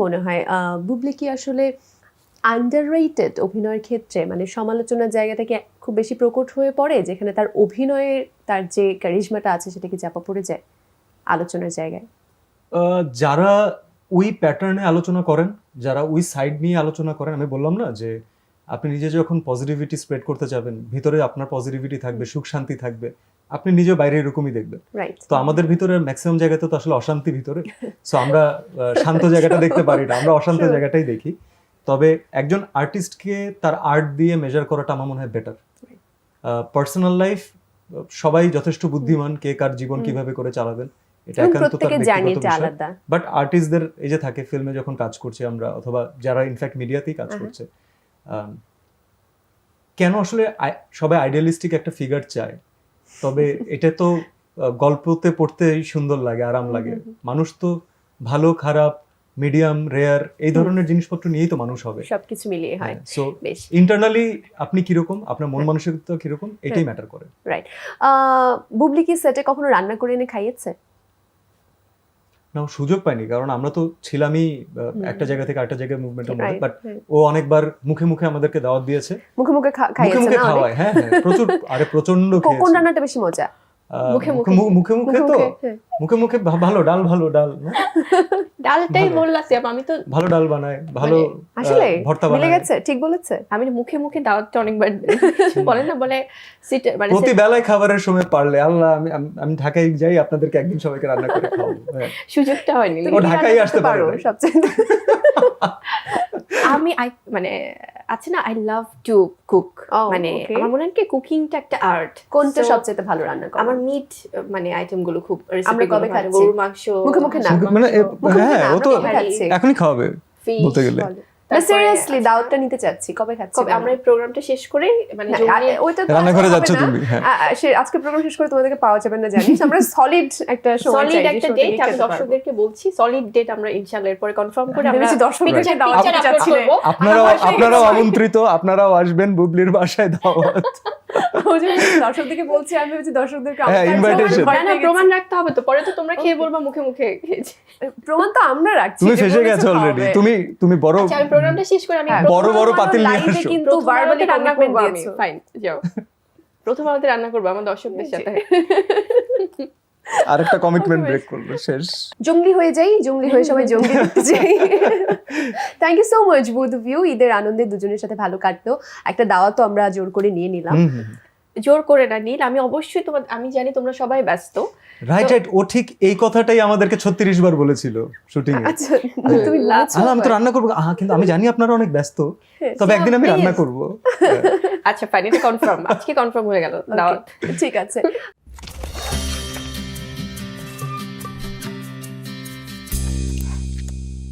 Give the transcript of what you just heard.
মনে হয় বুবলি কি আসলে আন্ডাররেটেড অভিনয়ের ক্ষেত্রে, মানে সমালোচনার জায়গা থেকে খুব বেশি প্রকট হয়ে পড়ে, যেখানে তার অভিনয়ের তার যে ক্যারিশমাটা আছে সেটা কি চাপা পড়ে যায় আলোচনার জায়গায়? যারা ওই প্যাটার্নে আলোচনা করেন, যারা ওই সাইড নিয়ে আলোচনা করেন, আমি বললাম না যে আপনি নিজে যখন পজিটিভিটি স্প্রেড করতে যাবেন, ভিতরে আপনার পজিটিভিটি থাকবে, সুখ শান্তি থাকবে, আপনি নিজে বাইরে এরকমই দেখবেন। তো আমাদের ভিতরে ম্যাক্সিমাম জায়গাতে তো আসলে অশান্তি ভিতরে, সো আমরা শান্ত জায়গাটা দেখতে পারি না, আমরা অশান্ত জায়গাটাই দেখি। তবে একজন আর্টিস্টকে তার আর্ট দিয়ে মেজার করাটা আমার মনে হয় বেটার। পার্সোনাল লাইফ সবাই যথেষ্ট বুদ্ধিমান, কে কার জীবন কিভাবে করে চালাবেন এটা একান্ত তার ব্যক্তিগত বিষয়। বাট আর্টিস্টদের এই যে থাকে ফিল্মে যখন কাজ করছে আমরা, অথবা যারা ইনফ্যাক্ট মিডিয়াতেই কাজ করছে, কেন আসলে সবাই আইডিয়ালিস্টিক একটা ফিগার চায়? তবে এটা তো গল্পতে পড়তেই সুন্দর লাগে, আরাম লাগে। মানুষ তো ভালো খারাপ মিডিয়াম রেয়ার এই ধরনের জিনিসপত্র নিয়েই তো মানুষ হবে, সবকিছু মিলিয়ে হয়। সো ইন্টারনালি আপনি কিরকম, আপনার মন মানসিকতা কিরকম, এটাই ম্যাটার করে। রাইট। বুবলি কি সেটে কখনো রান্না করে এনে খাইয়েছে? না, সুযোগ পাইনি, কারণ আমরা তো ছিলামই একটা জায়গা থেকে আরেকটা জায়গায় মুভমেন্টের মধ্যে। বাট ও অনেকবার মুখে মুখে আমাদেরকে দাওয়াত দিয়েছে, মুখে মুখে খাইয়েছে, মুখে খাওয়ায়। হ্যাঁ হ্যাঁ, প্রচুর, আরে প্রচন্ড খেয়েছে। কোন রান্নাটা বেশি মজা? মুখে মুখে তো মুখে মুখে ভালো ডাল, ভালো ডাল, ডালটাই বললাছি আমি তো ভালো ডাল বানায়, ভালো আসলে ভর্তা মিলে বানায়। গেছে, ঠিক বলেছে। আমি মুখে মুখে দাওয়াতটা অনেকবার বলেন না, বলে মানে প্রতি বেলায় খাবারের সময় পারলে আল্লাহ আমি ঢাকায় যাই, আপনাদেরকে একদিন সবাইকে রান্না করে খাওয়াবো। সুযোগটা হয়নি। ও ঢাকায় আসতে পারো সবচেয়ে। আমি মানে আছে না, আই লাভ টু কুক, মানে আমার মনে হয় কি কুকিংটা একটা আর্ট। কোনটা সবচেয়ে ভালো রান্না করো? আমার মিট মানে আইটেম গুলো খুব, আমরা কবে খাচ্ছি? গরুর মাংস মুখে মুখে না, মানে হ্যাঁ, ও তো খাচ্ছি এখনই খাওয়াবে বলতে গেলে। সিরিয়াসলি দাওয়াতটা নিতে চাচ্ছি, কবে খাচ্ছি? কবে আমরা এই প্রোগ্রামটা শেষ করে, মানে ওইটা রান্নাঘরে যাচ্ছ তুমি? হ্যাঁ, আজকে প্রোগ্রাম শেষ করে তোমাদেরকে পাওয়া যাবে না জানিস, আমরা সলিড একটা সময় চাই, সলিড একটা ডেট আমি দর্শকদেরকে বলছি, সলিড ডেট আমরা ইনশাআল্লাহ এরপর কনফার্ম করে আমরা দর্শকদেরকে দাওয়াত দিতে চাচ্ছি। আপনারাও আমন্ত্রিত, আপনারাও আসবেন বুবলির বাসায় দাওয়াত। দর্শকদেরকে বলছি, আমি হচ্ছে দর্শকদেরকে ইনভাইটেশন। না, প্রমাণ রাখতে হবে তো, পরে তো তোমরা খেয়ে বলবা মুখে মুখে খেয়েছি। প্রমাণ তো আমরা রাখছি। তুমি ফেসে গেছো অলরেডি, তুমি বড় আমি প্রোগ্রামটা শেষ করে আমি বড় পাতিল নিয়ে আসো, কিন্তু ভার্বালি রান্না করব আমি। দিয়েছো। ফাইন, যাও প্রথম আলোতে রান্না করব আমার দর্শকদের সাথে। আরেকটা কমিটমেন্ট ব্রেক করলো, শেষ। জঙ্গলি হয়ে যাই, জঙ্গলি হয়ে সবাই জঙ্গলি দেখতে যাই। Thank you so much both of you. ঈদের আনন্দে দুজনের সাথে ভালো কাটলো। একটা দাওয়াত তো আমরা জোর করে নিয়ে নিলাম। জোর করে না নীল, আমি অবশ্যই আমি জানি তোমরা সবাই ব্যস্ত। রাইট, ও ঠিক এই কথাটাই আমাদেরকে 36 বার বলেছিল শুটিং এ। আচ্ছা, তুমি আমি তো রান্না করবো, কিন্তু আমি জানি আপনারা অনেক ব্যস্ত, তবে একদিন আমি রান্না করবো। আচ্ছা ফাইন, এটা কনফার্ম, আজকে কনফার্ম হয়ে গেল দাওয়াত। ঠিক আছে।